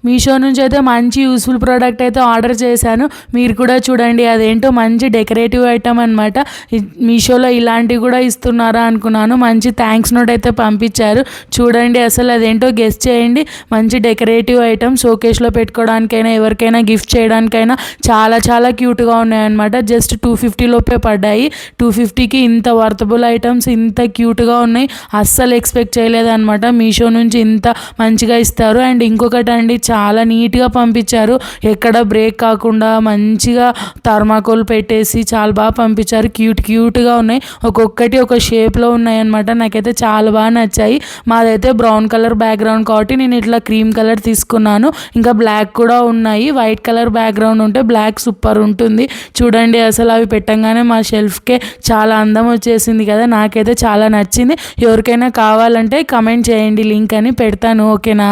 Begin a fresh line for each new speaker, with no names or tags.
మీషో నుంచి అయితే మంచి యూస్ఫుల్ ప్రోడక్ట్ అయితే ఆర్డర్ చేశాను. మీరు కూడా చూడండి, అదేంటో మంచి డెకరేటివ్ ఐటమ్ అనమాట. మీషోలో ఇలాంటివి కూడా ఇస్తున్నారా అనుకున్నాను. మంచి థ్యాంక్స్ నోట్ అయితే పంపించారు. చూడండి అసలు అదేంటో గెస్ చేయండి. మంచి డెకరేటివ్ ఐటమ్ షోకేస్లో పెట్టుకోవడానికైనా ఎవరికైనా గిఫ్ట్ చేయడానికైనా చాలా చాలా క్యూట్గా ఉన్నాయన్నమాట. జస్ట్ 250 లోపే పడ్డాయి. 250కి ఇంత వర్తబుల్ ఐటమ్స్ ఇంత క్యూట్గా ఉన్నాయి. అస్సలు ఎక్స్పెక్ట్ చేయలేదన్నమాట మీషో నుంచి ఇంత మంచిగా ఇస్తారు. అండ్ ఇంకొకటి అండి, చాలా నీట్గా పంపించారు. ఎక్కడ బ్రేక్ కాకుండా మంచిగా థర్మాకోల్ పెట్టేసి చాలా బాగా పంపించారు. క్యూట్గా ఉన్నాయి. ఒక్కొక్కటి ఒక షేప్లో ఉన్నాయి అనమాట. నాకైతే చాలా బాగా నచ్చాయి. మాదైతే బ్రౌన్ కలర్ బ్యాక్గ్రౌండ్ కాబట్టి నేను ఇట్లా క్రీమ్ కలర్ తీసుకున్నాను. ఇంకా బ్లాక్ కూడా ఉన్నాయి. వైట్ కలర్ బ్యాక్గ్రౌండ్ ఉంటే బ్లాక్ సూపర్ ఉంటుంది. చూడండి అసలు అవి పెట్టంగానే మా షెల్ఫ్కే చాలా అందం వచ్చేసింది కదా. నాకైతే చాలా నచ్చింది. ఎవరికైనా కావాలంటే కమెంట్ చేయండి, లింక్ అని పెడతాను. ఓకేనా?